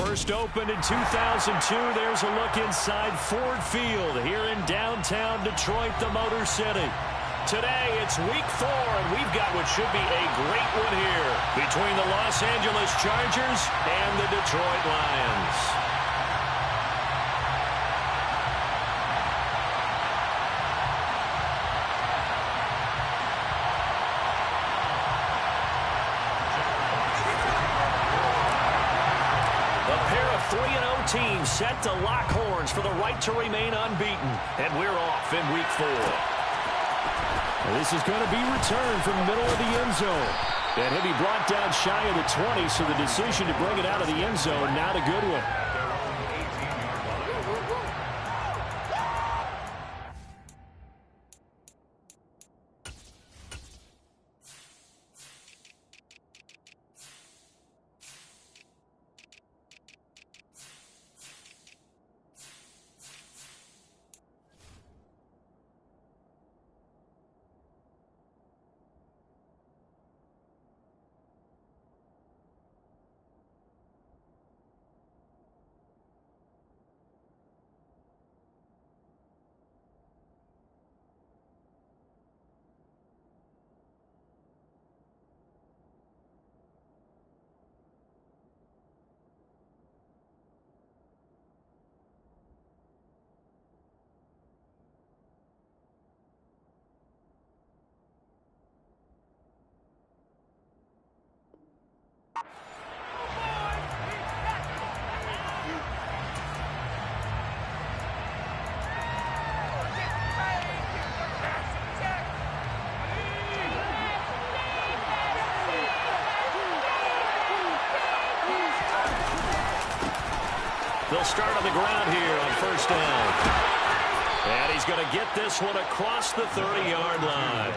First opened in 2002. There's a look inside Ford Field here in downtown Detroit, the Motor City. Today, it's week 4, and we've got what should be a great one here between the Los Angeles Chargers and the Detroit Lions. A pair of 3-0 teams set to lock horns for the right to remain unbeaten, and we're off in week 4. This is going to be returned from the middle of the end zone. And he'll be brought down shy of the 20, so the decision to bring it out of the end zone, not a good one. They'll start on the ground here on first down. And he's going to get this one across the 30-yard line.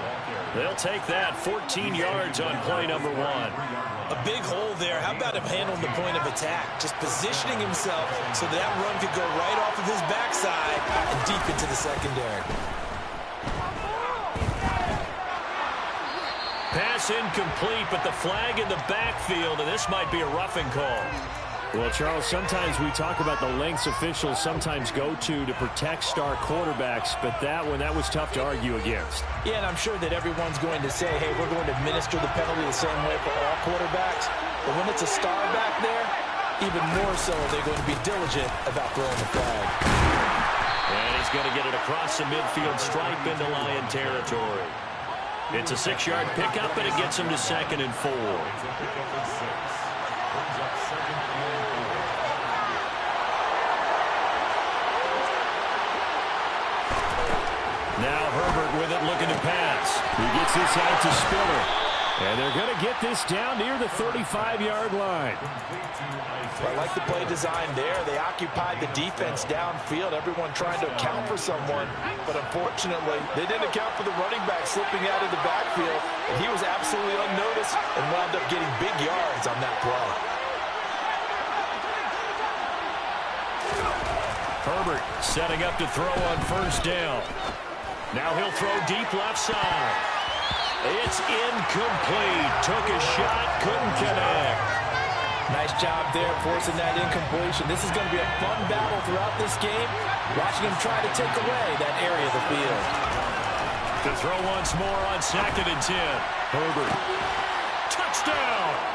They'll take that 14 yards on play number 1. A big hole there. How about him handling the point of attack? Just positioning himself so that run could go right off of his backside and deep into the secondary. Pass incomplete, but the flag in the backfield, and this might be a roughing call. Well, Charles, sometimes we talk about the lengths officials sometimes go to protect star quarterbacks, but that was tough to argue against. Yeah, and I'm sure that everyone's going to say, hey, we're going to administer the penalty the same way for all quarterbacks. But when it's a star back there, even more so they're going to be diligent about throwing the flag. And he's going to get it across the midfield stripe into Lion territory. It's a 6-yard pickup, and it gets him to 2nd and 4. Now Herbert with it, looking to pass. He gets this out to Spiller. And they're going to get this down near the 35-yard line. I like the play design there. They occupied the defense downfield, everyone trying to account for someone. But unfortunately, they didn't account for the running back slipping out of the backfield. And he was absolutely unnoticed and wound up getting big yards on that play. Herbert setting up to throw on first down. Now he'll throw deep left side. It's incomplete. Took a shot, couldn't connect. Nice job there forcing that incompletion. This is going to be a fun battle throughout this game. Watching him try to take away that area of the field. To throw once more on 2nd and 10. Herbert. Touchdown!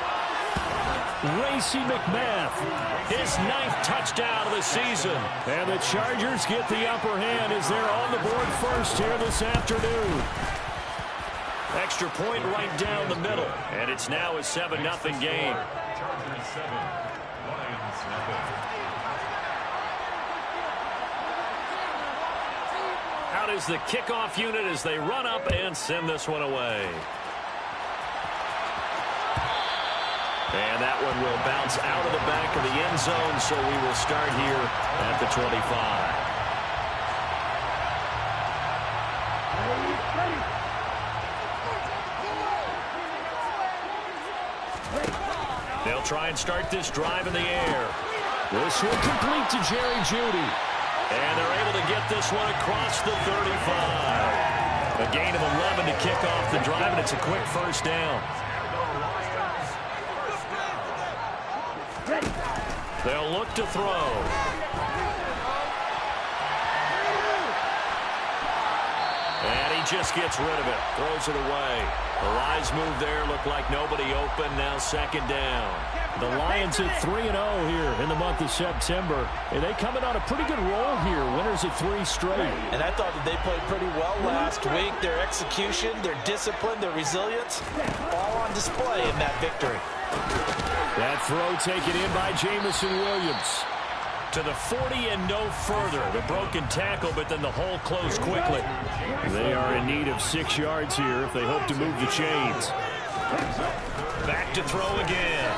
Racey McMath, his 9th touchdown of the season. And the Chargers get the upper hand as they're on the board first here this afternoon. Extra point right down the middle. And it's now a 7-0 game. Chargers 7, Lions nothing. Out is the kickoff unit as they run up and send this one away. And that one will bounce out of the back of the end zone, so we will start here at the 25. They'll try and start this drive in the air. This will complete to Jerry Jeudy. And they're able to get this one across the 35. A gain of 11 to kick off the drive, and it's a quick first down. They'll look to throw. And he just gets rid of it. Throws it away. The wise move there. Looked like nobody open. Now second down. The Lions at 3-0 here in the month of September. And they coming on a pretty good roll here. Winners of 3 straight. And I thought that they played pretty well last week. Their execution, their discipline, their resilience, all on display in that victory. That throw taken in by Jameson Williams. To the 40 and no further. The broken tackle, but then the hole closed quickly. They are in need of 6 yards here if they hope to move the chains. Back to throw again.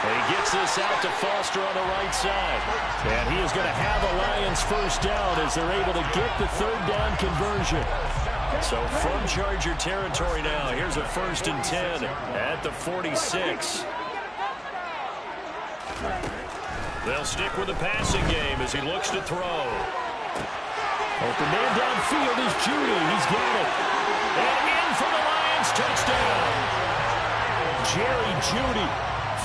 He gets this out to Foster on the right side. And he is going to have a Lions first down as they're able to get the third down conversion. So from Charger territory now, here's a 1st and 10 at the 46. They'll stick with the passing game as he looks to throw. Open man downfield is Judy. He's got it. And in for the Lions touchdown. Jerry Judy.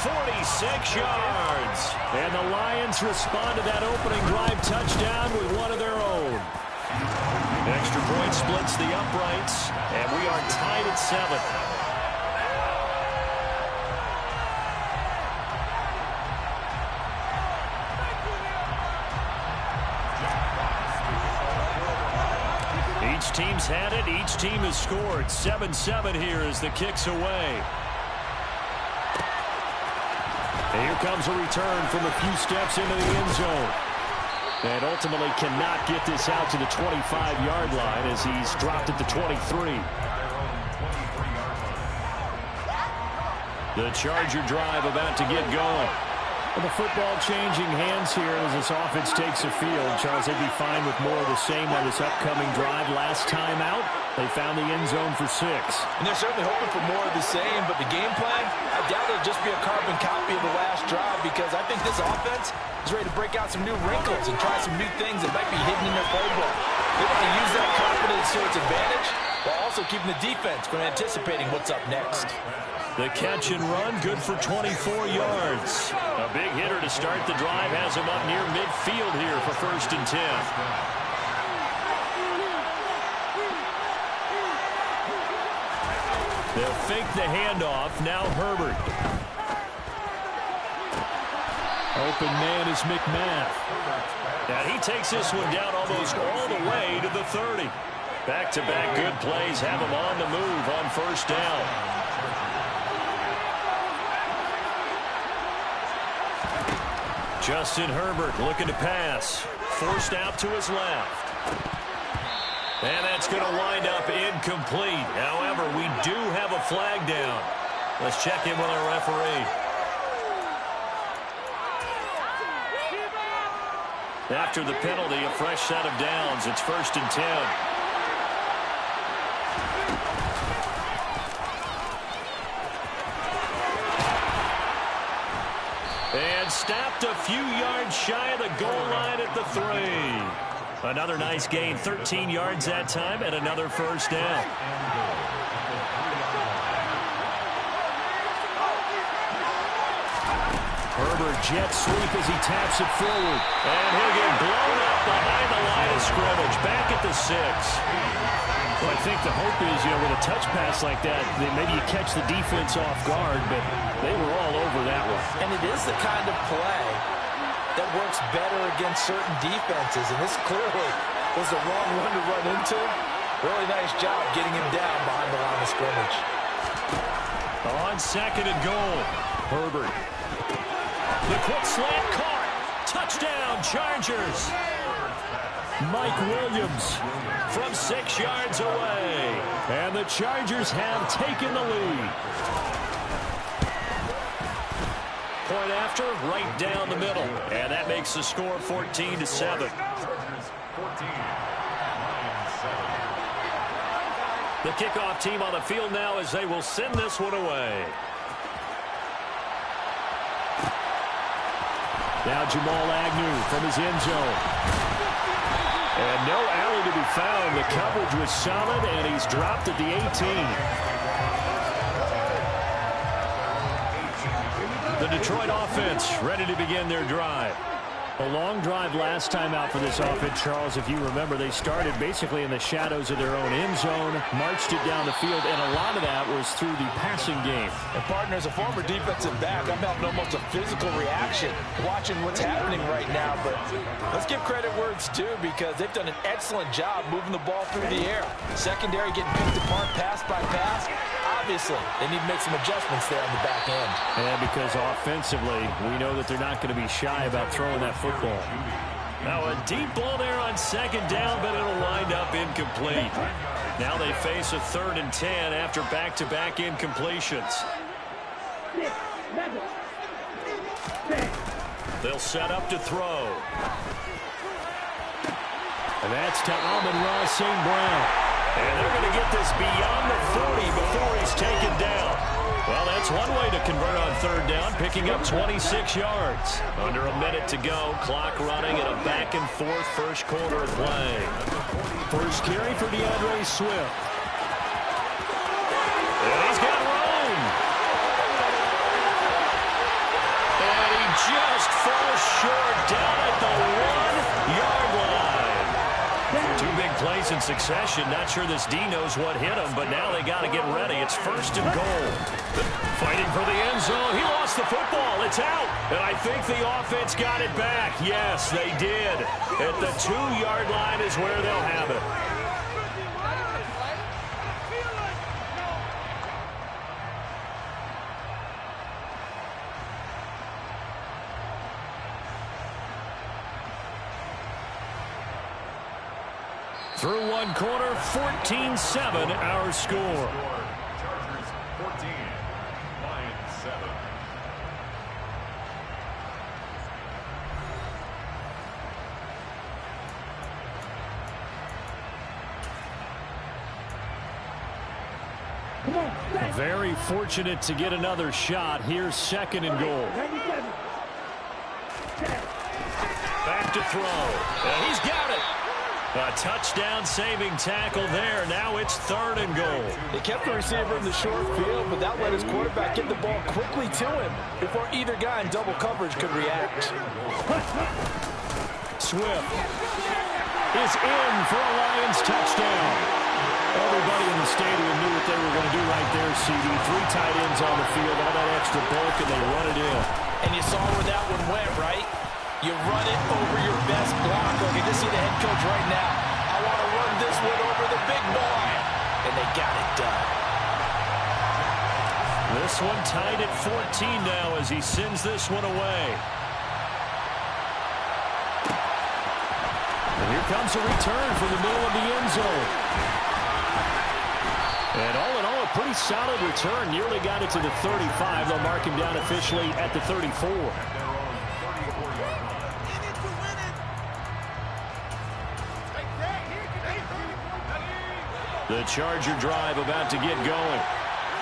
46 yards. And the Lions respond to that opening drive touchdown with one of their own. Extra point splits the uprights, and we are tied at 7. Each team's had it. Each team has scored. 7-7 here as the kick's away. And here comes a return from a few steps into the end zone. And ultimately cannot get this out to the 25-yard line as he's dropped at the 23. The Charger drive about to get going. And the football changing hands here as this offense takes the field. Charles, they'd be fine with more of the same on this upcoming drive. Last time out, they found the end zone for 6. And they're certainly hoping for more of the same, but the game plan, I doubt it'll just be a carbon copy of the last drive because I think this offense is ready to break out some new wrinkles and try some new things that might be hidden in their playbook. They want to use that confidence to its advantage while also keeping the defense from anticipating what's up next. The catch and run, good for 24 yards. A big hitter to start the drive has him up near midfield here for 1st and 10. They'll fake the handoff. Now Herbert. Open man is McMath. And he takes this one down almost all the way to the 30. Back-to-back good plays have him on the move on 1st down. Justin Herbert looking to pass. Forced out to his left. And that's going to wind up incomplete. However, we do have a flag down. Let's check in with our referee. After the penalty, a fresh set of downs. It's 1st and 10. And stopped a few yards shy of the goal line at the 3. Another nice gain, 13 yards that time, and another 1st down. Herbert jet sweep as he taps it forward. And he'll get blown up behind the line of scrimmage, back at the 6. Well, I think the hope is, with a touch pass like that, maybe you catch the defense off guard, but they were all over that one. And it is the kind of play that works better against certain defenses, and this clearly was the wrong one to run into. Really nice job getting him down behind the line of scrimmage. On 2nd and goal, Herbert. The quick slant caught. Touchdown, Chargers. Mike Williams from 6 yards away. And the Chargers have taken the lead. Point after, right down the middle. And that makes the score 14-7. The kickoff team on the field now as they will send this one away. Now Jamal Agnew from his end zone. And no alley to be found. The coverage was solid, and he's dropped at the 18. The Detroit offense ready to begin their drive. A long drive last time out for this offense, Charles. If you remember, they started basically in the shadows of their own end zone, marched it down the field, and a lot of that was through the passing game. And partner, as a former defensive back, I'm having almost a physical reaction watching what's happening right now. But let's give credit where it's due, because they've done an excellent job moving the ball through the air. Secondary getting picked apart pass by pass. Obviously, they need to make some adjustments there on the back end. And because offensively, we know that they're not going to be shy about throwing that football. Now a deep ball there on second down, but it'll wind up incomplete. Now they face a 3rd and 10 after back-to-back incompletions. They'll set up to throw. And that's to Amon-Ra St. Brown. And they're going to get this beyond the 40 before he's taken down. Well, that's one way to convert on 3rd down, picking up 26 yards. Under a minute to go, clock running at a back-and-forth first quarter of play. First carry for DeAndre Swift. And he's got room. And he just falls short down at the 1-yard line. 2 big plays in succession. Not sure this D knows what hit him, but now they got to get ready. It's 1st and goal. Fighting for the end zone. He lost the football. It's out. And I think the offense got it back. Yes, they did. At the 2-yard line is where they'll have it. Through one quarter, 14-7 our score. Chargers 14, Lions 7. Very fortunate to get another shot. Here's 2nd and goal. Back to throw. And he's got it. A touchdown-saving tackle there. Now it's 3rd and goal. They kept the receiver in the short field, but that let his quarterback get the ball quickly to him before either guy in double coverage could react. Swift is in for a Lions touchdown. Everybody in the stadium knew what they were going to do right there, CD. 3 tight ends on the field, all that extra bulk, and they run it in. And you saw where that one went, right? You run it over your best block. I can just see the head coach right now. I want to run this one over the big boy. And they got it done. This one tied at 14 now as he sends this one away. And here comes a return from the middle of the end zone. And all in all, a pretty solid return. Nearly got it to the 35. They'll mark him down officially at the 34. The Charger drive about to get going.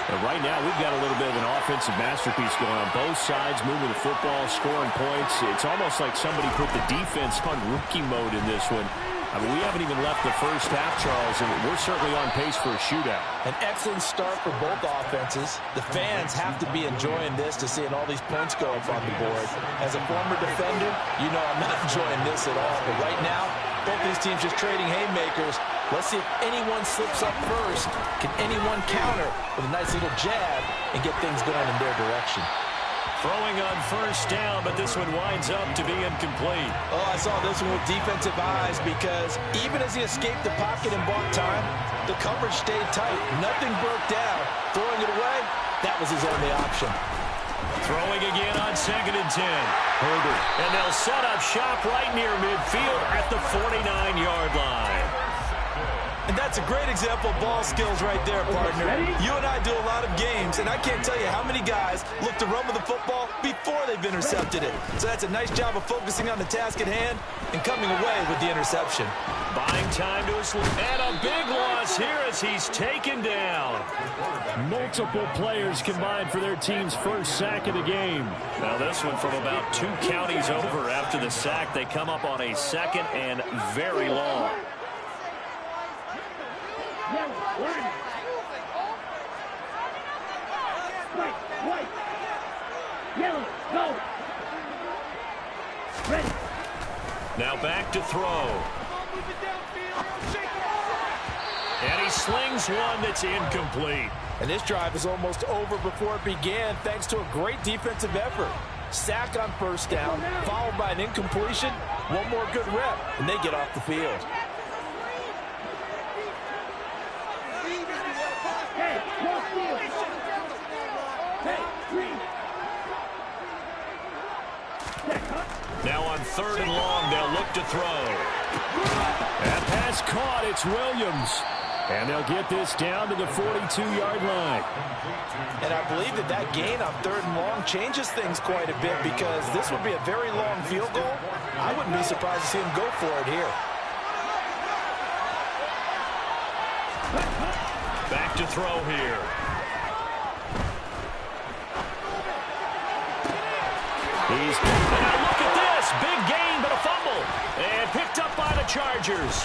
And right now, we've got a little bit of an offensive masterpiece going on. Both sides moving the football, scoring points. It's almost like somebody put the defense on rookie mode in this one. I mean, we haven't even left the first half, Charles, and we're certainly on pace for a shootout. An excellent start for both offenses. The fans have to be enjoying this to seeing all these points go up on the board. As a former defender, you know I'm not enjoying this at all. But right now, both these teams just trading haymakers. Let's see if anyone slips up first. Can anyone counter with a nice little jab and get things going in their direction? Throwing on 1st down, but this one winds up to be incomplete. Oh, I saw this one with defensive eyes because even as he escaped the pocket and bought time, the coverage stayed tight. Nothing broke down. Throwing it away, that was his only option. Throwing again on 2nd and 10. Herbert. And they'll set up shop right near midfield at the 49-yard line. And that's a great example of ball skills right there, partner. You and I do a lot of games, and I can't tell you how many guys look to run with the football before they've intercepted it. So that's a nice job of focusing on the task at hand and coming away with the interception. Buying time to his and a big loss here as he's taken down. Multiple players combined for their team's first sack of the game. Now this one from about 2 counties over after the sack. They come up on a 2nd and very long. Yellow, go. Ready. Now back to throw. And he slings one that's incomplete. And this drive is almost over before it began thanks to a great defensive effort. Sack on first down, followed by an incompletion. One more good rep, and they get off the field. Hey, no steal. Hey, green. Now on 3rd and long, they'll look to throw. That pass caught. It's Williams. And they'll get this down to the 42-yard line. And I believe that gain on 3rd and long changes things quite a bit because this would be a very long field goal. I wouldn't be surprised to see him go for it here. Back to throw here. And now look at this. Big gain, but a fumble. And picked up by the Chargers.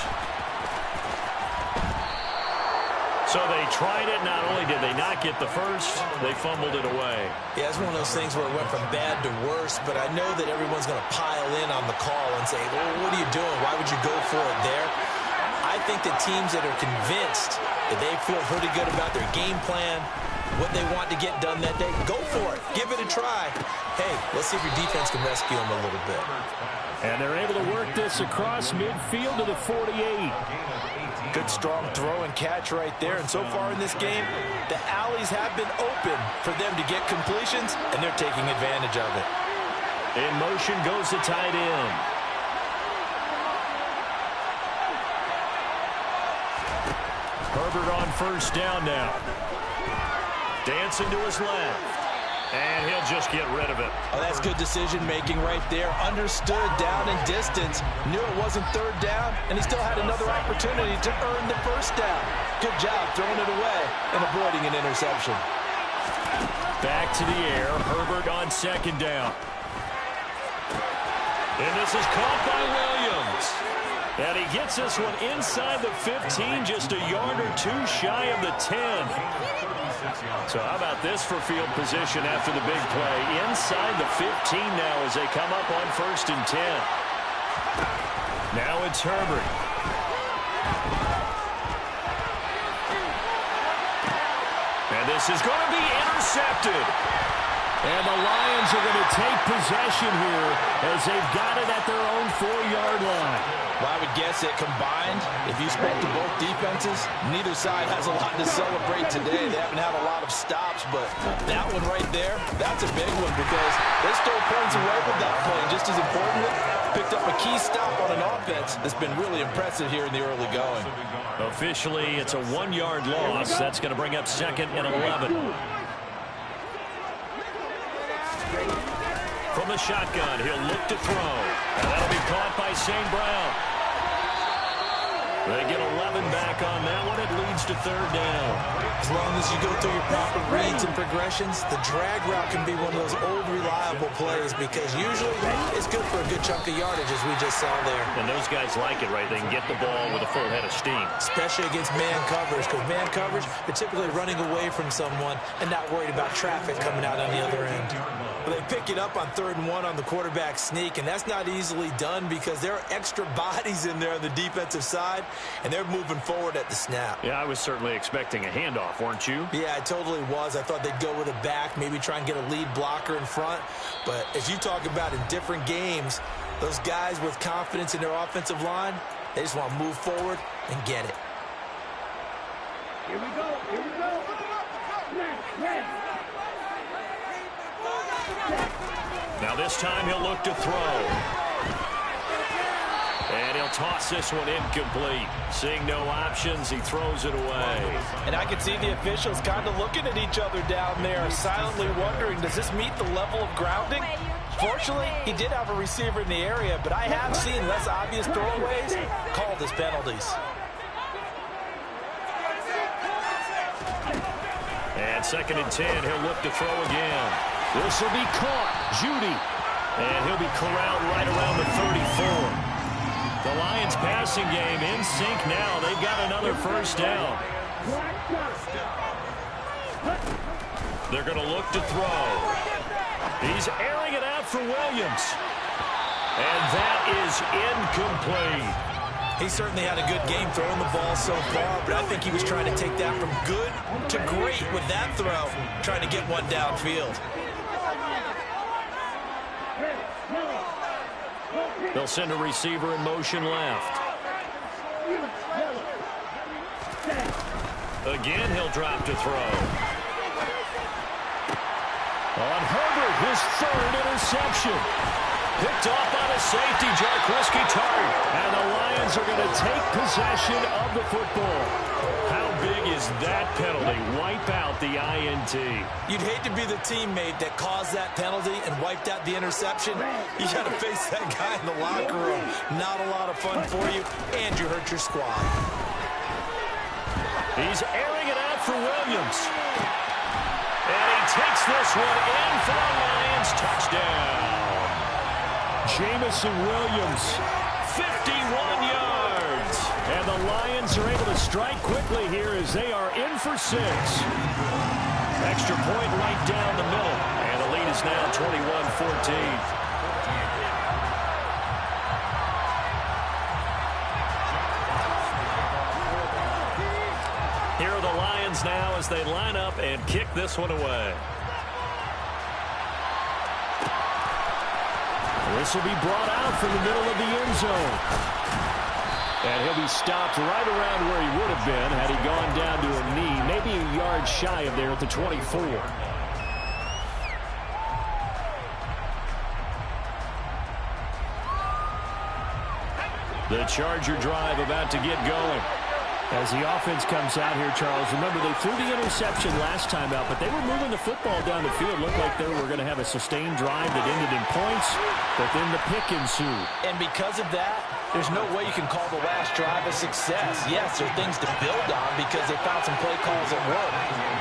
So they tried it. Not only did they not get the first, they fumbled it away. Yeah, it's one of those things where it went from bad to worse, but I know that everyone's going to pile in on the call and say, well, what are you doing? Why would you go for it there? I think that teams that are convinced that they feel pretty good about their game plan, what they want to get done that day, go for it. Give it a try. Hey, let's see if your defense can rescue them a little bit. And they're able to work this across midfield to the 48. Good strong throw and catch right there. And so far in this game, the alleys have been open for them to get completions, and they're taking advantage of it. In motion goes the tight end. Herbert on first down now. Dancing to his left. And he'll just get rid of it. Oh, that's good decision-making right there. Understood down and distance. Knew it wasn't 3rd down, and he still had another opportunity to earn the first down. Good job throwing it away and avoiding an interception. Back to the air. Herbert on 2nd down. And this is caught by Williams. And he gets this one inside the 15, just a yard or two shy of the 10. So how about this for field position after the big play? Inside the 15 now as they come up on 1st and 10. Now it's Herbert. And this is going to be intercepted. And the Lions are going to take possession here as they've got it at their own 4-yard line. Well, I would guess that combined, if you spoke to both defenses, neither side has a lot to celebrate today. They haven't had a lot of stops, but that one right there, that's a big one because they stole points away with that play. Just as importantly, picked up a key stop on an offense that's been really impressive here in the early going. Officially, it's a 1-yard loss. That's going to bring up 2nd and 11. From the shotgun, he'll look to throw. And that'll be caught by St. Brown. They get 11 back on that one. It leads to 3rd down. As long as you go through your proper reads and progressions, the drag route can be one of those old reliable plays because usually it's good for a good chunk of yardage as we just saw there. And those guys like it, right? They can get the ball with a full head of steam. Especially against man coverage because man coverage, they're typically running away from someone and not worried about traffic coming out on the other end. But they pick it up on 3rd and 1 on the quarterback sneak, and that's not easily done because there are extra bodies in there on the defensive side, and they're moving forward at the snap. Yeah, I was certainly expecting a handoff, weren't you? Yeah, I totally was. I thought they'd go with a back, maybe try and get a lead blocker in front. But as you talk about in different games, those guys with confidence in their offensive line, they just want to move forward and get it. Here we go. Here we go. Now this time he'll look to throw. And he'll toss this one incomplete. Seeing no options, he throws it away. And I can see the officials kind of looking at each other down there, silently wondering, does this meet the level of grounding? Fortunately, he did have a receiver in the area, but I have seen less obvious throwaways called as penalties. And 2nd and 10, he'll look to throw again. This will be caught. Judy. And he'll be corralled right around the 34. The Lions passing game in sync now. They've got another first down. They're going to look to throw. He's airing it out for Williams. And that is incomplete. He certainly had a good game throwing the ball so far, but I think he was trying to take that from good to great with that throw, trying to get one downfield. They'll send a receiver in motion left. Again, he'll drop to throw. On Herbert, his third interception. Picked off by the safety, Jaquiski Tartt. And the Lions are going to take possession of the football. How big is that penalty? Wipe out the INT. You'd hate to be the teammate that caused that penalty and wiped out the interception. You got to face that guy in the locker room. Not a lot of fun for you, and you hurt your squad. He's airing it out for Williams. And he takes this one in for a Lions touchdown. Jameson Williams, 51 yards. And the Lions are able to strike quickly here as they are in for 6. Extra point right down the middle. And the lead is now 21-14. Here are the Lions now as they line up and kick this one away. This will be brought out from the middle of the end zone. And he'll be stopped right around where he would have been had he gone down to a knee, maybe a yard shy of there at the 24. The Charger drive about to get going. As the offense comes out here, Charles, remember they threw the interception last time out, but they were moving the football down the field. Looked like they were going to have a sustained drive that ended in points, but then the pick ensued. And because of that, there's no way you can call the last drive a success. Yes, there are things to build on because they found some play calls that work.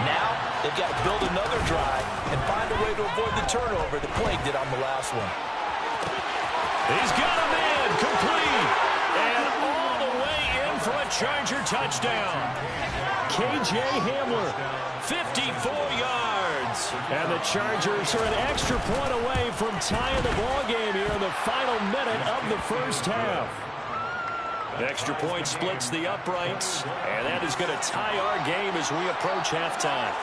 Now, they've got to build another drive and find a way to avoid the turnover that plagued it on the last one. He's got a man complete. And all the way in for a Charger touchdown. K.J. Hamler, 54 yards. And the Chargers are an extra point away from tying the ball game here in the final minute of the first half. Extra point splits the uprights, and that is going to tie our game as we approach halftime.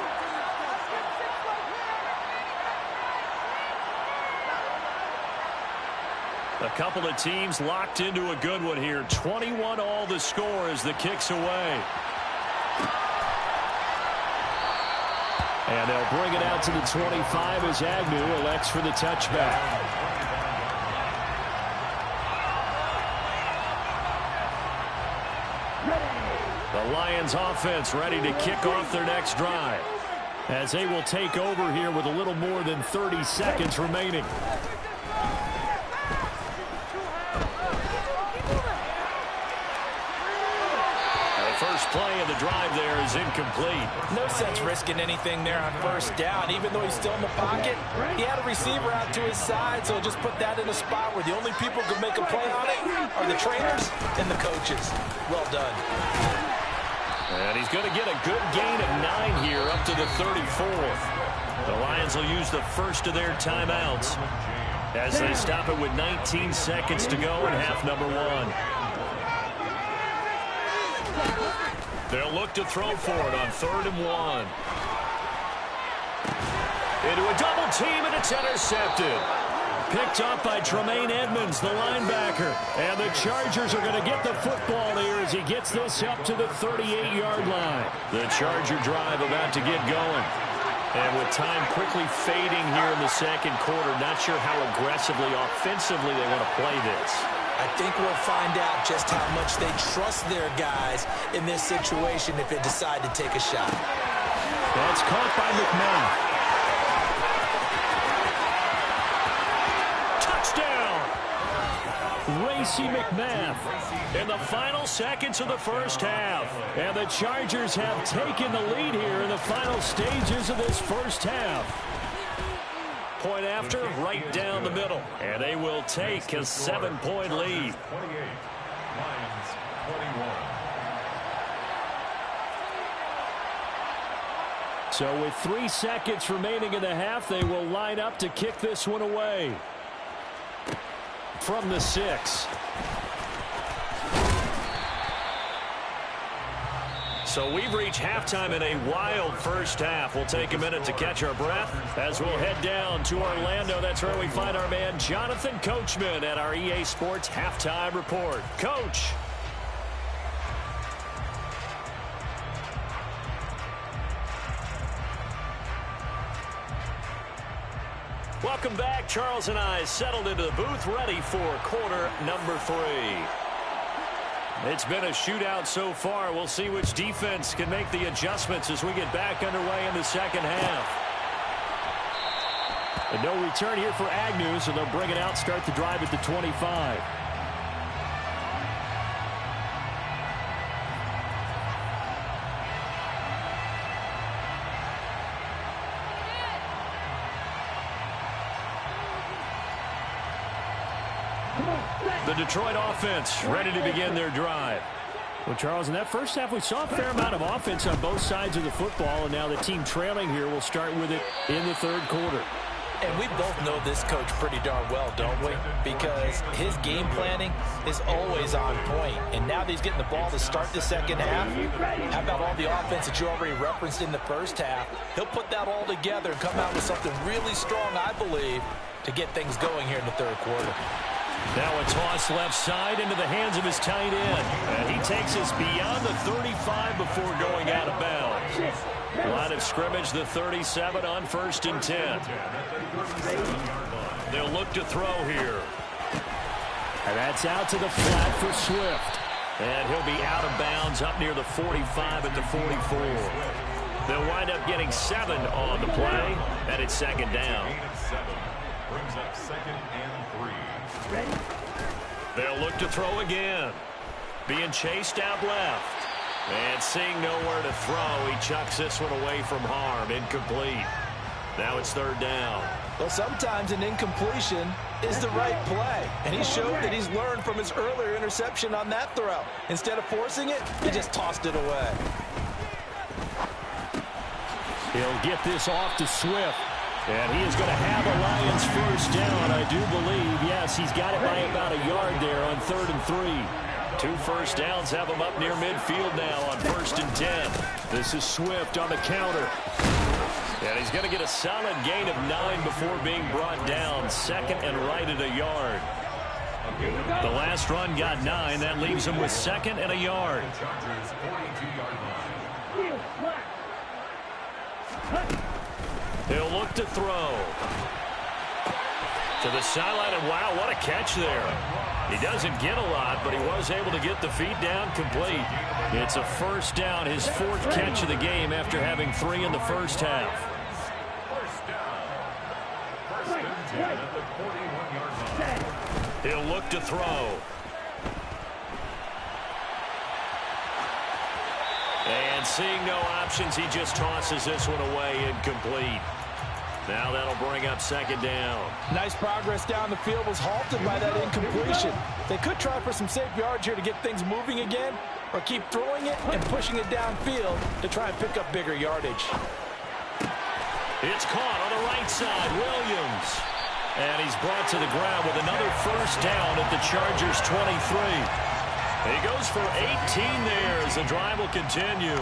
A couple of teams locked into a good one here. 21 all the score as the kick's away. And they'll bring it out to the 25 as Agnew elects for the touchback. The Lions offense ready to kick off their next drive as they will take over here with a little more than 30 seconds remaining. First play of the drive there is incomplete. No sense risking anything there on first down. Even though he's still in the pocket, he had a receiver out to his side, so just put that in a spot where the only people who can make a play on it are the trainers and the coaches. Well done. And he's going to get a good gain of 9 here up to the 34. The Lions will use the first of their timeouts as they stop it with 19 seconds to go in half number 1. They'll look to throw for it on 3rd and 1. Into a double team, and it's intercepted. Picked up by Tremaine Edmonds, the linebacker. And the Chargers are going to get the football here as he gets this up to the 38-yard line. The Charger drive about to get going. And with time quickly fading here in the second quarter, not sure how aggressively, offensively they want to play this. I think we'll find out just how much they trust their guys in this situation if they decide to take a shot. That's caught by McMath. Touchdown! Racey McMath in the final seconds of the first half. And the Chargers have taken the lead here in the final stages of this first half. Point after, right down the middle. And they will take a 7-point lead. 28, Lions 21. So with 3 seconds remaining in the half, they will line up to kick this one away. From the 6. So we've reached halftime in a wild first half. We'll take a minute to catch our breath as we'll head down to Orlando. That's where we find our man Jonathan Coachman at our EA Sports Halftime Report. Coach. Welcome back. Charles and I settled into the booth, ready for quarter number 3. It's been a shootout so far. We'll see which defense can make the adjustments as we get back underway in the second half. And no return here for Agnew, so they'll bring it out, start the drive at the 25. The Detroit offense ready to begin their drive. Well, Charles, in that first half, we saw a fair amount of offense on both sides of the football, and now the team trailing here will start with it in the third quarter. And we both know this coach pretty darn well, don't we? Because his game planning is always on point. And now that he's getting the ball to start the second half, how about all the offense that you already referenced in the first half? He'll put that all together and come out with something really strong, I believe, to get things going here in the third quarter. Now a toss left side into the hands of his tight end. And he takes us beyond the 35 before going out of bounds. Line of scrimmage, the 37 on 1st and 10. They'll look to throw here. And that's out to the flat for Swift. And he'll be out of bounds up near the 45 at the 44. They'll wind up getting 7 on the play, and it's second down. Brings up 2nd and 3. They'll look to throw again. Being chased out left. And seeing nowhere to throw, he chucks this one away from harm. Incomplete. Now it's 3rd down. Well, sometimes an incompletion is the right play. And he showed that he's learned from his earlier interception on that throw. Instead of forcing it, he just tossed it away. He'll get this off to Swift. And he is going to have a Lions first down, I do believe. Yes, he's got it by about a yard there on 3rd and 3. 2 first downs have him up near midfield now on 1st and 10. This is Swift on the counter. And he's going to get a solid gain of 9 before being brought down. 2nd and right at a yard. The last run got 9. That leaves him with 2nd and a yard. Chargers 42-yard line. He'll look to throw. To the sideline, and wow, what a catch there. He doesn't get a lot, but he was able to get the feet down complete. It's a first down, his 4th catch of the game after having 3 in the first half. First down. 1st and 10 at the 41-yard line. He'll look to throw. And seeing no options, he just tosses this one away, incomplete. Now that'll bring up 2nd down. Nice progress down the field, was halted by that incompletion. They could try for some safe yards here to get things moving again, or keep throwing it and pushing it downfield to try and pick up bigger yardage. It's caught on the right side, Williams. And he's brought to the ground with another first down at the Chargers' 23. He goes for 18 there as the drive will continue.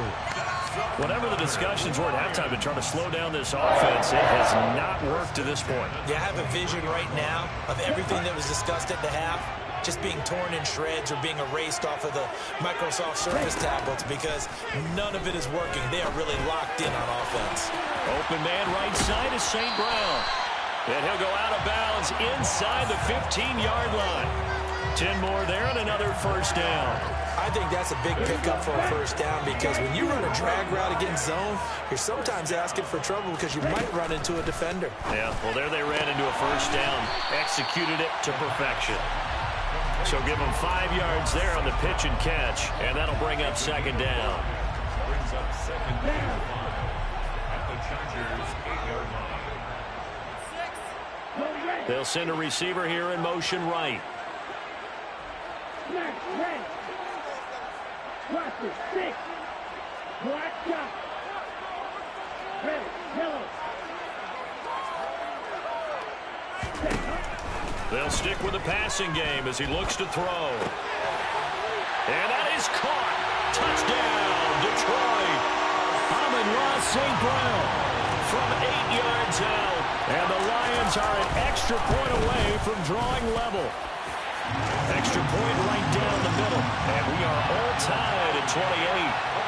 Whatever the discussions were at halftime to try to slow down this offense, it has not worked to this point. Yeah, I have a vision right now of everything that was discussed at the half just being torn in shreds or being erased off of the Microsoft Surface tablets because none of it is working. They are really locked in on offense. Open man right side is St. Brown. And he'll go out of bounds inside the 15-yard line. 10 more there and another first down. I think that's a big pickup for a first down because when you run a drag route against zone, you're sometimes asking for trouble because you might run into a defender. Yeah, well, there they ran into a first down, executed it to perfection. So give them 5 yards there on the pitch and catch, and that'll bring up 2nd down. Brings up 2nd and 5 at the Chargers' 8-yard line. They'll send a receiver here in motion right. Red, yellow. They'll stick with the passing game as he looks to throw. And that is caught. Touchdown, Detroit. Amon-Ra St. Brown From 8 yards out. And the Lions are an extra point away from drawing level. Extra point right down the middle. And we are all tied at 28.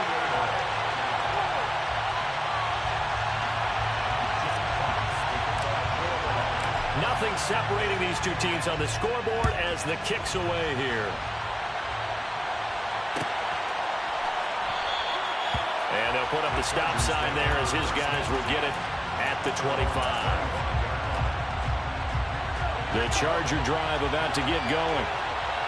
Nothing separating these two teams on the scoreboard as the kick's away here. And they'll put up the stop sign there as his guys will get it at the 25. The Charger drive about to get going.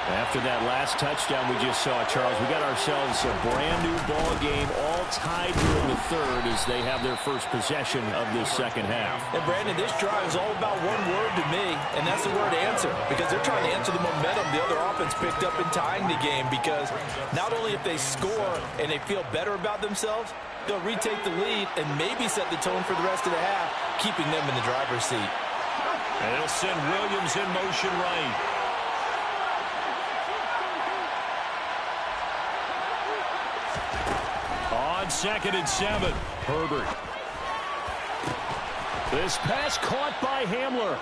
After that last touchdown we just saw, Charles, we got ourselves a brand-new ball game, all tied here in the third as they have their first possession of this second half. And, Brandon, this drive is all about one word to me, and that's the word answer, because they're trying to answer the momentum the other offense picked up in tying the game, because not only if they score and they feel better about themselves, they'll retake the lead and maybe set the tone for the rest of the half, keeping them in the driver's seat. And they'll send Williams in motion right. On 2nd and 7, Herbert. This pass caught by Hamler.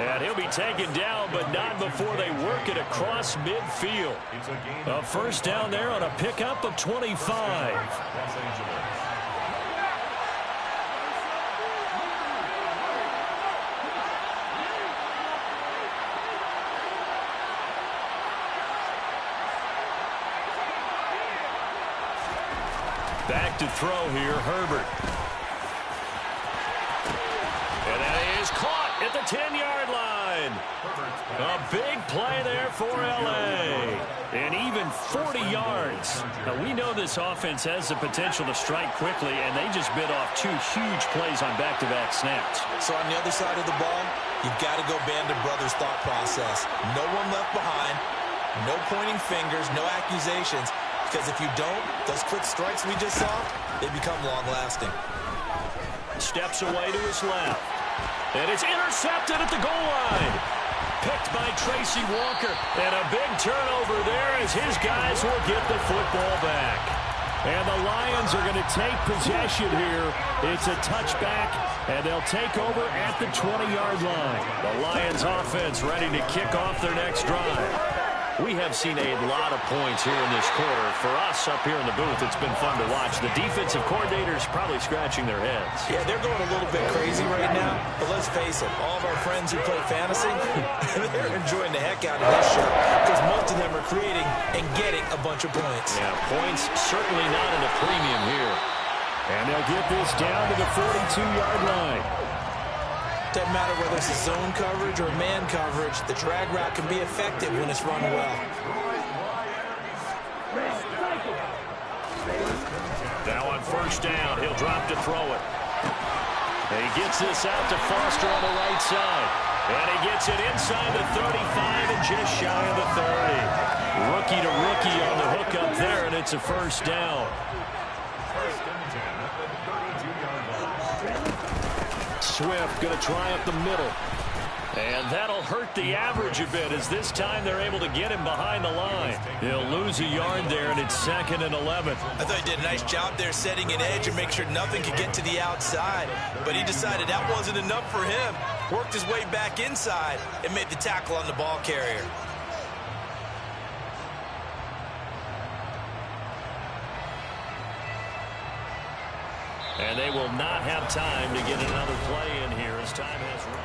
And he'll be taken down, but not before they work it across midfield. A first down there on a pickup of 25. Back to throw here, Herbert. And that is caught at the 10-yard line. A big play there for L.A. And even 40 yards. Now, we know this offense has the potential to strike quickly, and they just bit off 2 huge plays on back-to-back snaps. So on the other side of the ball, you've got to go Band of Brothers thought process. No one left behind, no pointing fingers, no accusations. Because if you don't, those quick strikes we just saw, they become long-lasting. Steps away to his left. And it's intercepted at the goal line. Picked by Tracy Walker. And a big turnover there as his guys will get the football back. And the Lions are going to take possession here. It's a touchback, and they'll take over at the 20-yard line. The Lions offense ready to kick off their next drive. We have seen a lot of points here in this quarter. For us up here in the booth, it's been fun to watch. The defensive coordinators probably scratching their heads. Yeah, they're going a little bit crazy right now. But let's face it, all of our friends who play fantasy, they're enjoying the heck out of this show because most of them are creating and getting a bunch of points. Yeah, points certainly not in a premium here. And they'll get this down to the 42-yard line. Doesn't matter whether it's a zone coverage or man coverage, the drag route can be effective when it's run well. Now on first down, he'll drop to throw it. And he gets this out to Foster on the right side. And he gets it inside the 35 and just shy of the 30. Rookie to rookie on the hook up there, and it's a first down. Swift going to try up the middle. And that'll hurt the average a bit as this time they're able to get him behind the line. He'll lose a yard there, and it's 2nd and 11. I thought he did a nice job there setting an edge and make sure nothing could get to the outside. But he decided that wasn't enough for him. Worked his way back inside and made the tackle on the ball carrier. And they will not have time to get another play in here as time has run.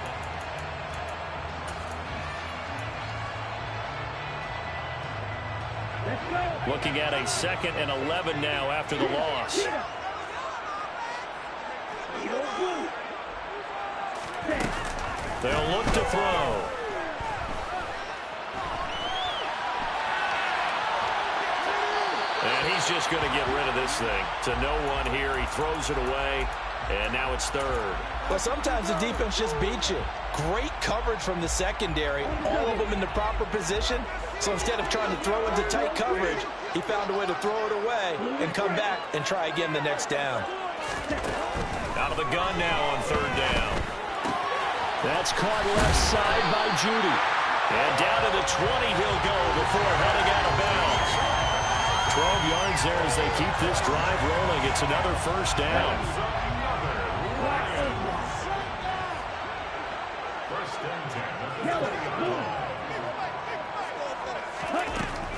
Looking at a 2nd and 11 now after the loss. They'll look to throw. And he's just going to get rid of this thing. To no one here. He throws it away. And now it's 3rd. Well, sometimes the defense just beats you. Great coverage from the secondary, all of them in the proper position. So instead of trying to throw into tight coverage, he found a way to throw it away and come back and try again the next down. Out of the gun now on third down. That's caught left side by Judy. And down to the 20 he'll go before heading out of bounds. 12 yards there as they keep this drive rolling. It's another first down.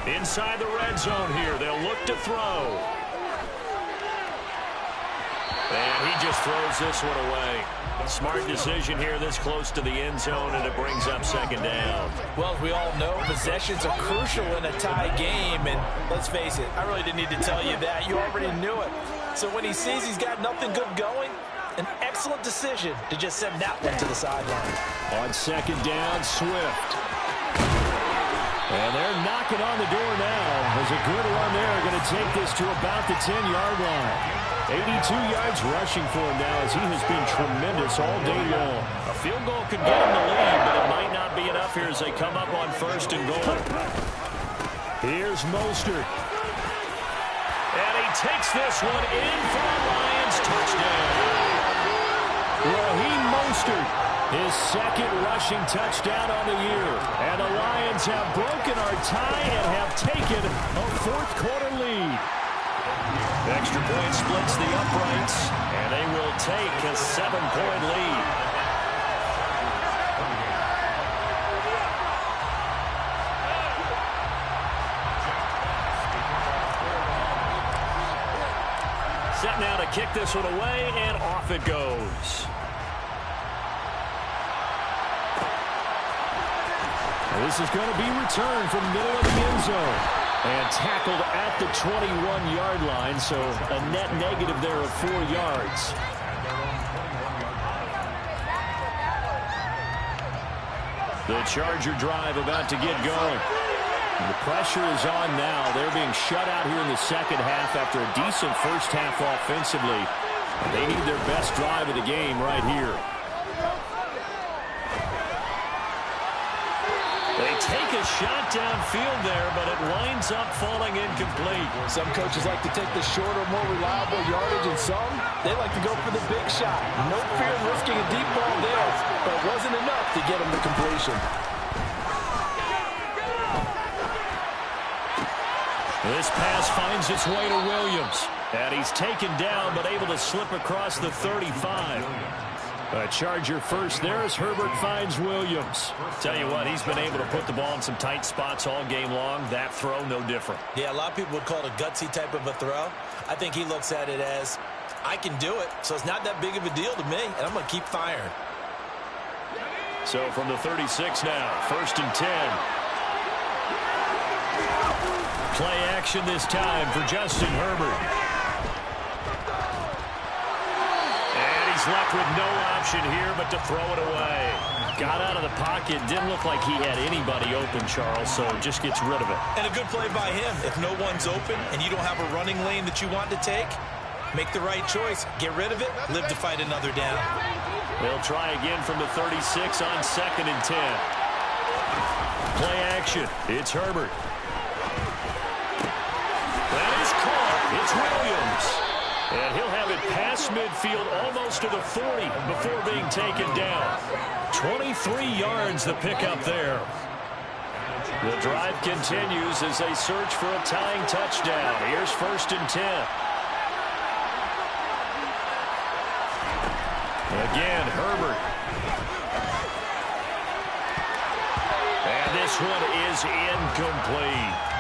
Inside the red zone here. They'll look to throw. And he just throws this one away. Smart decision here this close to the end zone, and it brings up second down. Well, as we all know, possessions are crucial in a tie game. And let's face it, I really didn't need to tell you that. You already knew it. So when he sees he's got nothing good going, an excellent decision to just send that one to the sideline. On second down, Swift. And they're knocking on the door now. There's a good run there. Going to take this to about the 10-yard line. 82 yards rushing for him now as he has been tremendous all day long. A field goal could get him the lead, but it might not be enough here as they come up on first and goal. Here's Mostert. And he takes this one in for a Lions touchdown. Raheem Mostert, his second rushing touchdown on the year. And the Lions have broken our tie and have taken a fourth-quarter lead. Extra point splits the uprights, and they will take a 7-point lead. Set now to kick this one away, and off it goes. This is going to be returned from the middle of the end zone. And tackled at the 21-yard line, so a net negative there of 4 yards. The Charger drive about to get going. The pressure is on now. They're being shut out here in the second half after a decent first half offensively. They need their best drive of the game right here. They take a shot downfield there, but it winds up falling incomplete. Some coaches like to take the shorter, more reliable yardage, and some, they like to go for the big shot. No fear of risking a deep ball there, but it wasn't enough to get him to completion. This pass finds its way to Williams. And he's taken down, but able to slip across the 35. A Charger first there as Herbert finds Williams. Tell you what, he's been able to put the ball in some tight spots all game long. That throw, no different. Yeah, a lot of people would call it a gutsy type of a throw. I think he looks at it as, I can do it, so it's not that big of a deal to me, and I'm going to keep firing. So from the 36 now, first and 10. Play action this time for Justin Herbert. Left with no option here but to throw it away. Got out of the pocket. Didn't look like he had anybody open, Charles, so just gets rid of it. And a good play by him. If no one's open and you don't have a running lane that you want to take, make the right choice. Get rid of it. Live to fight another down. They'll try again from the 36 on second and 10. Play action. It's Herbert. That is caught. It's Williams. And he'll have it past midfield almost to the 40 before being taken down. 23 yards the pickup there. The drive continues as they search for a tying touchdown. Here's first and 10. Again, Herbert. And this one is incomplete.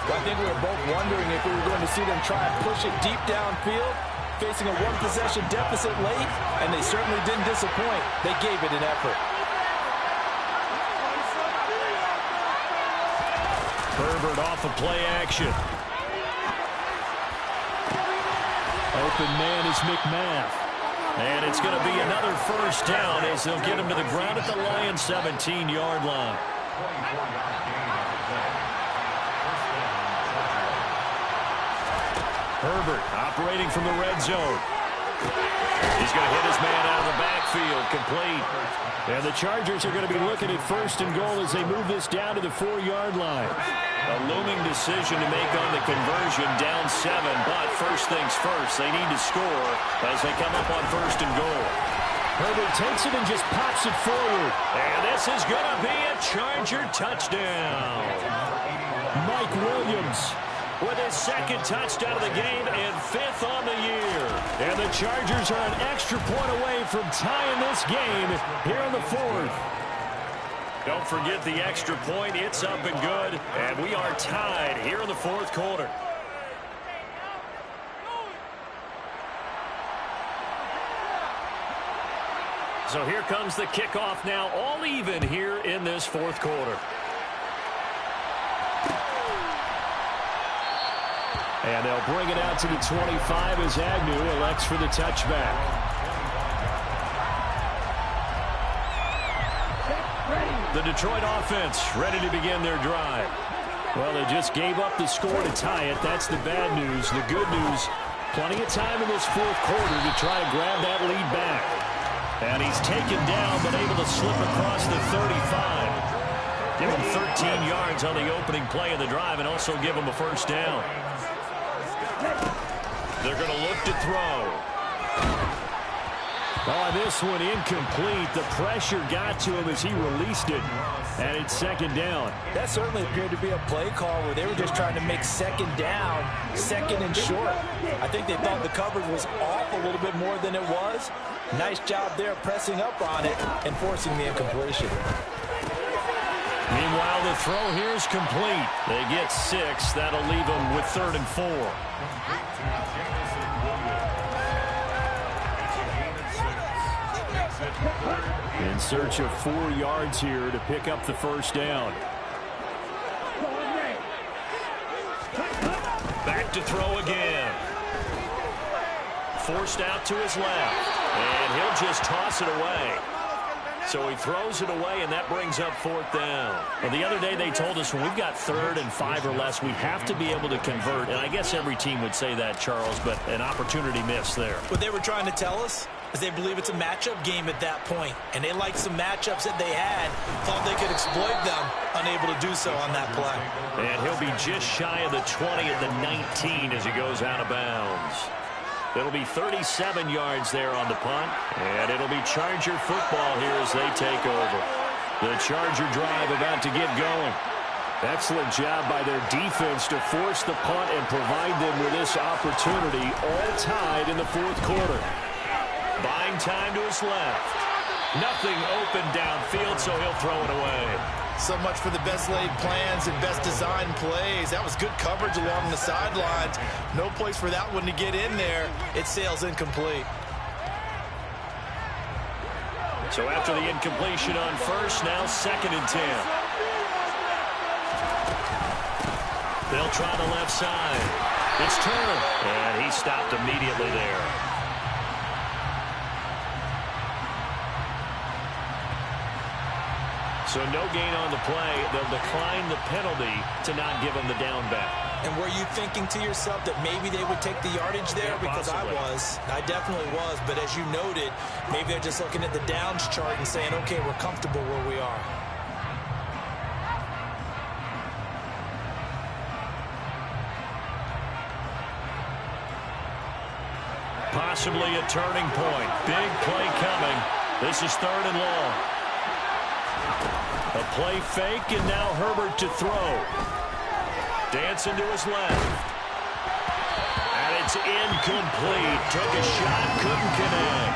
I think we were both wondering if we were going to see them try and push it deep downfield, facing a one-possession deficit late, and they certainly didn't disappoint. They gave it an effort. Herbert off of play action. Open man is McMath. And it's going to be another first down as they'll get him to the ground at the Lions' 17-yard line. Herbert operating from the red zone. He's going to hit his man out of the backfield, complete. And the Chargers are going to be looking at 1st and goal as they move this down to the 4-yard line. A looming decision to make on the conversion, down 7, but first things first, they need to score as they come up on 1st and goal. Herbert takes it and just pops it forward. And this is going to be a Charger touchdown. Mike Williams with his 2nd touchdown of the game and 5th on the year. And the Chargers are an extra point away from tying this game here in the 4th. Don't forget the extra point. It's up and good. And we are tied here in the 4th quarter. So here comes the kickoff now, all even here in this 4th quarter. And they'll bring it out to the 25 as Agnew elects for the touchback. The Detroit offense ready to begin their drive. Well, they just gave up the score to tie it. That's the bad news. The good news, plenty of time in this 4th quarter to try to grab that lead back. And he's taken down, but able to slip across the 35. Give him 13 yards on the opening play of the drive and also give him a 1st down. They're going to look to throw. Oh, this one incomplete. The pressure got to him as he released it. And it's 2nd down. That certainly appeared to be a play call where they were just trying to make 2nd down, 2nd and short. I think they thought the coverage was off a little bit more than it was. Nice job there pressing up on it and forcing the incompletion. Meanwhile, the throw here is complete. They get 6. That'll leave them with 3rd and 4. In search of 4 yards here to pick up the 1st down. Back to throw again. Forced out to his left. And he'll just toss it away. So he throws it away, and that brings up 4th down. Well, the other day they told us when we've got 3rd and 5 or less, we have to be able to convert. And I guess every team would say that, Charles, but an opportunity missed there. What they were trying to tell us is they believe it's a matchup game at that point. And they liked some matchups that they had, thought they could exploit them, unable to do so on that play. And he'll be just shy of the 20 at the 19 as he goes out of bounds. It'll be 37 yards there on the punt, and it'll be Charger football here as they take over. The Charger drive about to get going. Excellent job by their defense to force the punt and provide them with this opportunity, all tied in the 4th quarter. Buying time to his left. Nothing open downfield, so he'll throw it away. So much for the best laid plans and best designed plays. That was good coverage along the sidelines. No place for that one to get in there. It sails incomplete. So after the incompletion on 1st, now 2nd and 10. They'll try the left side. It's Turner, and he stopped immediately there. So no gain on the play. They'll decline the penalty to not give him the down back. And were you thinking to yourself that maybe they would take the yardage there? Because possibly. I definitely was. But as you noted, maybe they're just looking at the downs chart and saying, okay, we're comfortable where we are. Possibly a turning point. Big play coming. This is 3rd and long. A play fake, and now Herbert to throw. Dancing to his left. And it's incomplete. Took a shot, couldn't connect.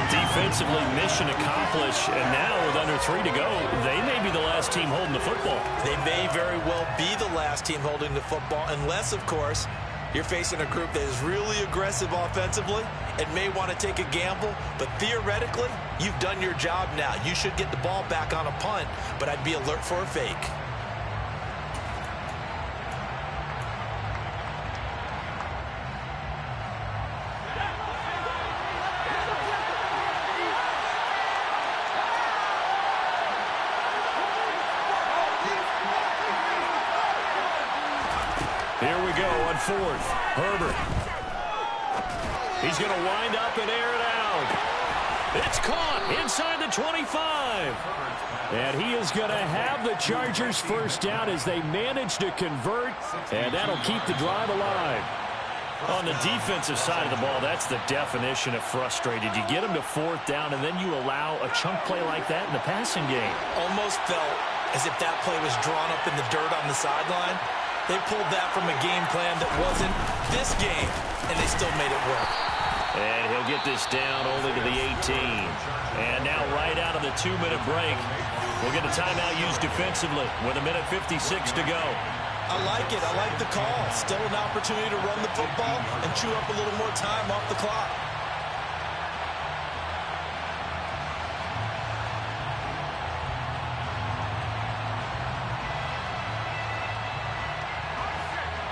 Defensively, mission accomplished. And now with under 3 to go, they may be the last team holding the football. They may very well be the last team holding the football, unless, of course, you're facing a group that is really aggressive offensively and may want to take a gamble, but theoretically, you've done your job now. You should get the ball back on a punt, but I'd be alert for a fake. Here we go on 4th. Herbert. He's going to wind up and air it out. It's caught inside the 25. And he is going to have the Chargers first down as they manage to convert, and that'll keep the drive alive. On the defensive side of the ball, that's the definition of frustrated. You get them to fourth down, and then you allow a chunk play like that in the passing game. Almost felt as if that play was drawn up in the dirt on the sideline. They pulled that from a game plan that wasn't this game, and they still made it work. And he'll get this down only to the 18. And now right out of the 2-minute break, we'll get a timeout used defensively with 1:56 to go. I like it. I like the call. Still an opportunity to run the football and chew up a little more time off the clock.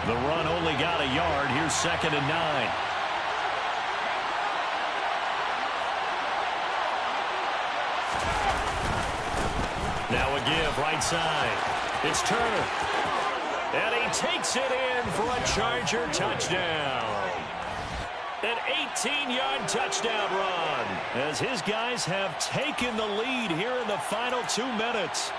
The run only got a yard. Here's 2nd and 9. Now a give right side. It's Turner. And he takes it in for a Charger touchdown. An 18-yard touchdown run as his guys have taken the lead here in the final 2 minutes.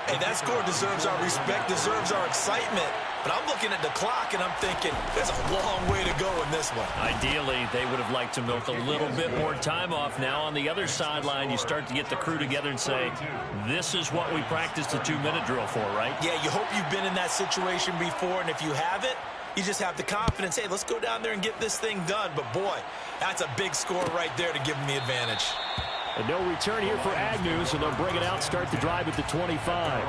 Hey, that score deserves our respect, deserves our excitement. But I'm looking at the clock, and I'm thinking, there's a long way to go in this one. Ideally, they would have liked to milk a little bit more time off. Now, on the other sideline, you start to get the crew together and say, this is what we practiced the 2-minute drill for, right? Yeah, you hope you've been in that situation before, and if you haven't, you just have the confidence, hey, let's go down there and get this thing done. But, boy, that's a big score right there to give them the advantage. And no return here for Agnew, so they'll bring it out, start the drive at the 25.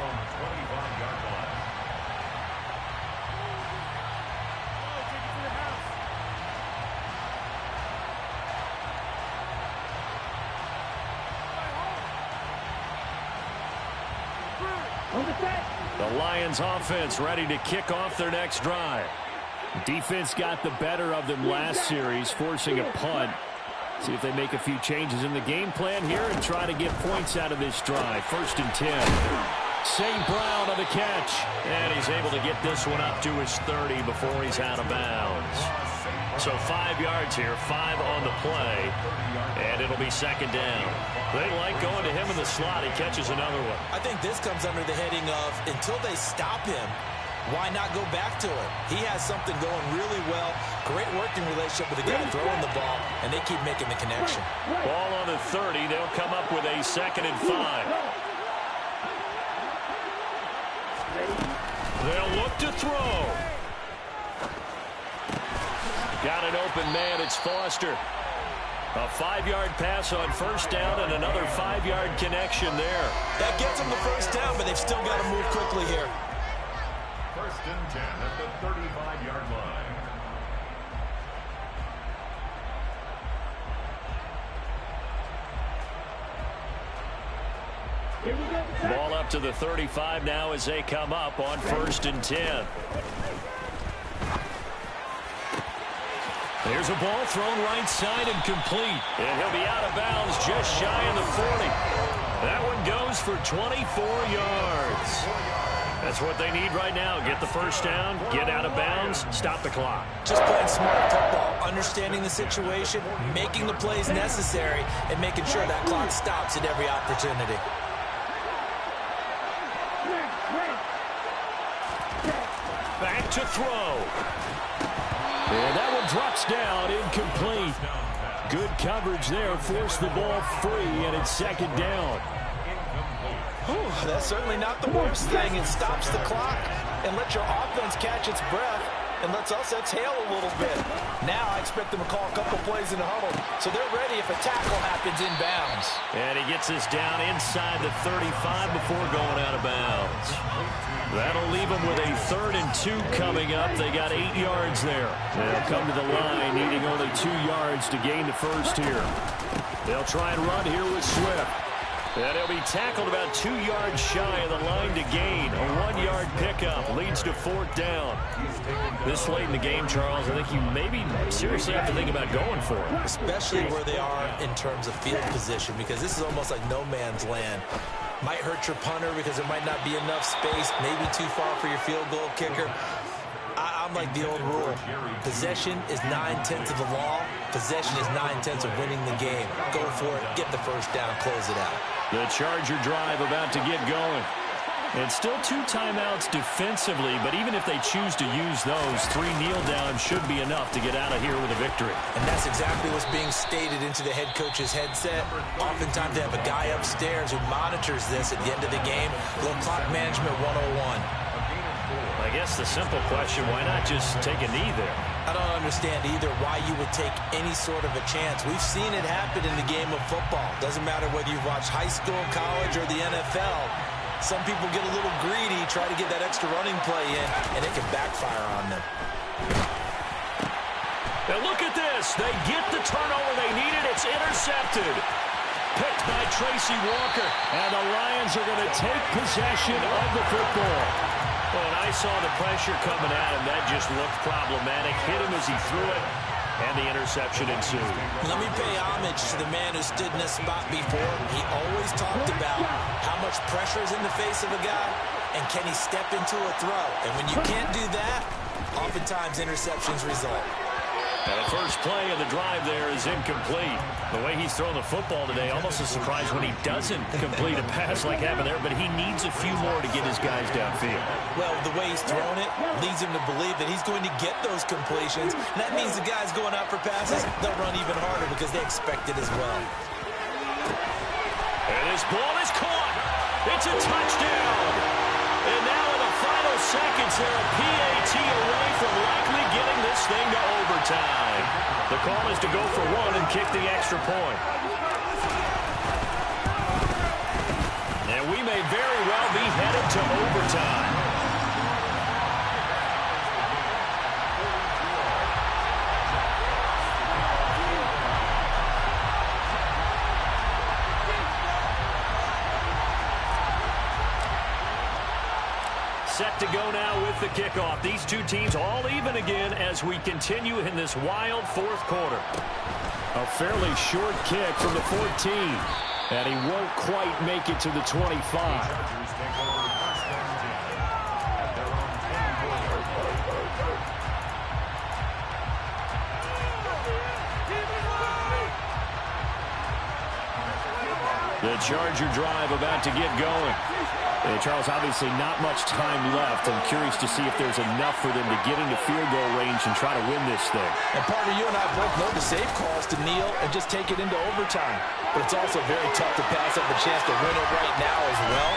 The Lions offense ready to kick off their next drive. Defense got the better of them last series, forcing a punt. See if they make a few changes in the game plan here and try to get points out of this drive. 1st and 10. St. Brown on the catch. And he's able to get this one up to his 30 before he's out of bounds. So 5 yards here, 5 on the play. And it'll be 2nd down. They like going to him in the slot. He catches another one. I think this comes under the heading of until they stop him, why not go back to it? He has something going really well. Great working relationship with the guy throwing the ball, and they keep making the connection. Ball on the 30. They'll come up with a 2nd and 5. They'll look to throw. Got an open man. It's Foster. A 5-yard pass on 1st down and another 5-yard connection there. That gets them the 1st down, but they've still got to move quickly here. 1st and 10 at the 35-yard line. Ball up to the 35 now as they come up on 1st and 10. There's a ball thrown right side and complete. And he'll be out of bounds just shy of the 40. That one goes for 24 yards. That's what they need right now. Get the 1st down, get out of bounds, stop the clock. Just playing smart football, understanding the situation, making the plays necessary, and making sure that clock stops at every opportunity. Back to throw. And that one drops down, incomplete. Good coverage there, forced the ball free, and it's 2nd down. Whew, that's certainly not the worst thing. It stops the clock and lets your offense catch its breath and lets us exhale a little bit. Now I expect them to call a couple plays in the huddle, so they're ready if a tackle happens inbounds. And he gets this down inside the 35 before going out of bounds. That'll leave them with a 3rd and 2 coming up. They got 8 yards there. They'll come to the line, needing only 2 yards to gain the 1st here. They'll try and run here with Swift. And he'll be tackled about 2 yards shy of the line to gain. A 1-yard pickup leads to 4th down. This late in the game, Charles, I think you maybe seriously have to think about going for it. Especially where they are in terms of field position, because this is almost like no man's land. Might hurt your punter because there might not be enough space, maybe too far for your field goal kicker. I'm like the old rule. Possession is 9/10 of the law. Possession is 9/10 of winning the game. Go for it. Get the first down. Close it out. The Charger drive about to get going. And still 2 timeouts defensively, but even if they choose to use those, 3 kneel downs should be enough to get out of here with a victory. And that's exactly what's being stated into the head coach's headset. Oftentimes they have a guy upstairs who monitors this at the end of the game. Little clock management 101. I guess the simple question, why not just take a knee there? I don't understand either why you would take any sort of a chance. We've seen it happen in the game of football. Doesn't matter whether you've watched high school, college, or the NFL. Some people get a little greedy, try to get that extra running play in, and it can backfire on them. Now look at this. They get the turnover they needed. It's intercepted. Picked by Tracy Walker. And the Lions are going to take possession of the football. Well, and I saw the pressure coming at him. That just looked problematic. Hit him as he threw it. And the interception ensued. Let me pay homage to the man who stood in this spot before. He always talked about how much pressure is in the face of a guy, and can he step into a throw. And when you can't do that, oftentimes interceptions result. Now the first play of the drive there is incomplete. The way he's thrown the football today, almost a surprise when he doesn't complete a pass like happened there, but he needs a few more to get his guys downfield. Well, the way he's thrown it leads him to believe that he's going to get those completions. And that means the guys going out for passes, they'll run even harder because they expect it as well. And this ball is caught. It's a touchdown. And now in the final seconds, they're a PAT away from likely getting this thing to overtime. The call is to go for 1 and kick the extra point. And we may very well be headed to overtime. Set to go now with the kickoff. These two teams all even again as we continue in this wild fourth quarter. A fairly short kick from the 14. And he won't quite make it to the 25. The Charger drive about to get going. Charles, obviously not much time left. I'm curious to see if there's enough for them to get into field goal range and try to win this thing. And partner, you and I both know the safe calls to kneel and just take it into overtime. But it's also very tough to pass up a chance to win it right now as well.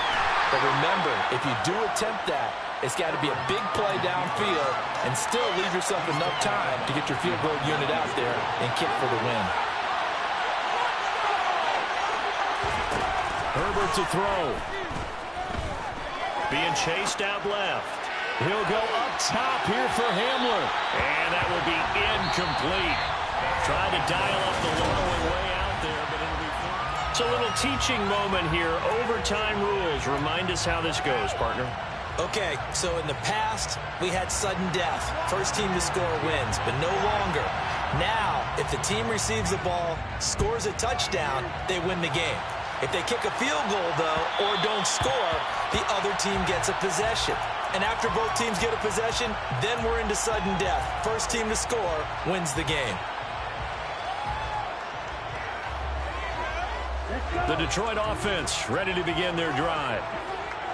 But remember, if you do attempt that, it's got to be a big play downfield and still leave yourself enough time to get your field goal unit out there and kick for the win. Herbert to throw. Being chased out left. He'll go up top here for Hamler. And that will be incomplete. Trying to dial up the long way out there, but it'll be fine. It's a little teaching moment here. Overtime rules. Remind us how this goes, partner. Okay, so in the past, we had sudden death. First team to score wins, but no longer. Now, if the team receives the ball, scores a touchdown, they win the game. If they kick a field goal, though, or don't score, the other team gets a possession. And after both teams get a possession, then we're into sudden death. First team to score wins the game. The Detroit offense ready to begin their drive.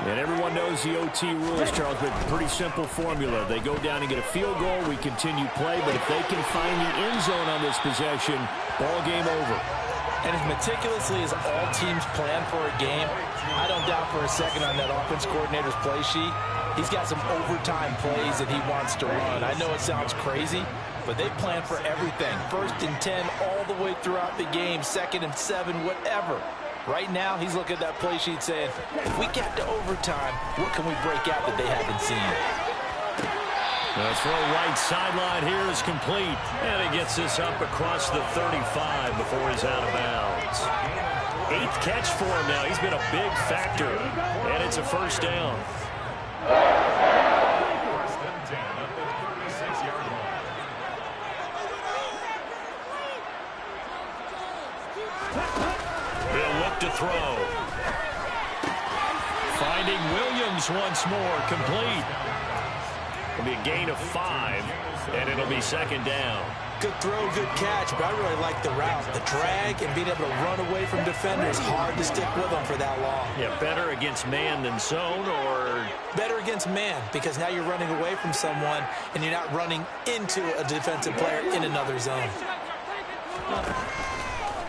And everyone knows the OT rules, Charles, but pretty simple formula. They go down and get a field goal, we continue play, but if they can find the end zone on this possession, ball game over. And as meticulously as all teams plan for a game, I don't doubt for a second on that offense coordinator's play sheet, he's got some overtime plays that he wants to run. I know it sounds crazy, but they plan for everything. 1st and 10 all the way throughout the game, 2nd and 7, whatever. Right now, he's looking at that play sheet saying, if we get to overtime, what can we break out that they haven't seen? The throw right sideline here is complete. And he gets this up across the 35 before he's out of bounds. 8th catch for him now. He's been a big factor. And it's a first down. First and 10 at the 36-yard line. He'll look to throw. Finding Williams once more, complete. It'll be a gain of 5, and it'll be second down. Good throw, good catch, but I really like the route. The drag and being able to run away from defenders, hard to stick with them for that long. Yeah, better against man than zone, or? Better against man, because now you're running away from someone and you're not running into a defensive player in another zone.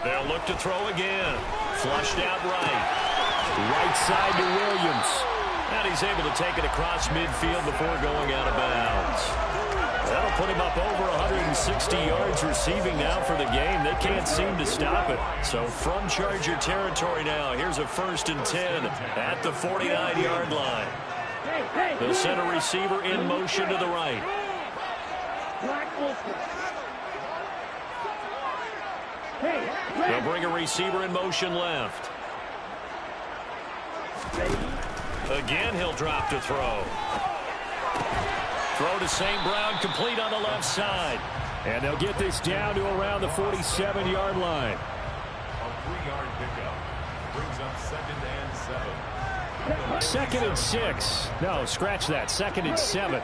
They'll look to throw again. Flushed out right. Right side to Williams. And he's able to take it across midfield before going out of bounds. That'll put him up over 160 yards receiving now for the game. They can't seem to stop it. So from Charger territory now, here's a 1st and 10 at the 49-yard line. They'll send a receiver in motion to the right. They'll bring a receiver in motion left. Again, he'll drop to throw. Throw to St. Brown, complete on the left side. And they'll get this down to around the 47-yard line. A 3-yard pickup brings up 2nd and 7. 2nd and 6. No, scratch that. 2nd and 7.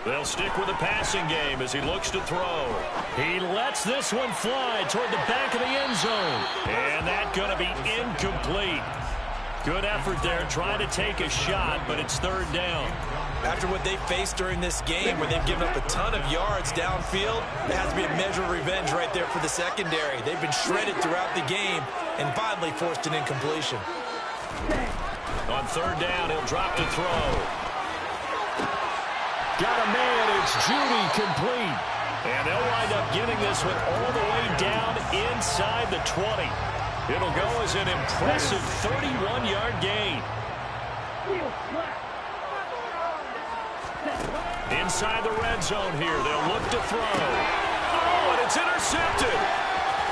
They'll stick with the passing game as he looks to throw. He lets this one fly toward the back of the end zone. And that's going to be incomplete. Good effort there, trying to take a shot, but it's 3rd down. After what they faced during this game, where they've given up a ton of yards downfield, there has to be a measure of revenge right there for the secondary. They've been shredded throughout the game and finally forced an incompletion. On 3rd down, he'll drop to throw. Got a man, it's Judy, complete. And they'll wind up getting this one all the way down inside the 20. It'll go as an impressive 31-yard gain. Inside the red zone here, they'll look to throw. Oh, and it's intercepted.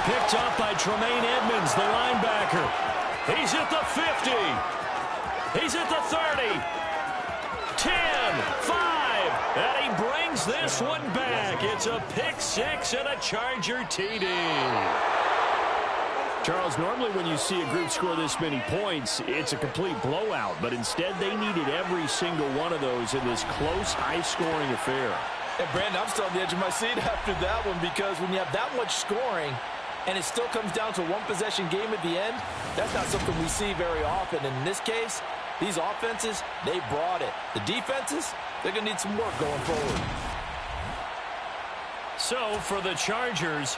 Picked up by Tremaine Edmonds, the linebacker. He's at the 50. He's at the 30. 10, 5, and he brings this one back. It's a pick 6 and a Charger TD. Charles, normally when you see a group score this many points, it's a complete blowout, but instead they needed every single one of those in this close, high-scoring affair. And Brandon, I'm still on the edge of my seat after that one, because when you have that much scoring and it still comes down to a one-possession game at the end, that's not something we see very often. And in this case, these offenses, they brought it. The defenses, they're going to need some work going forward. So for the Chargers,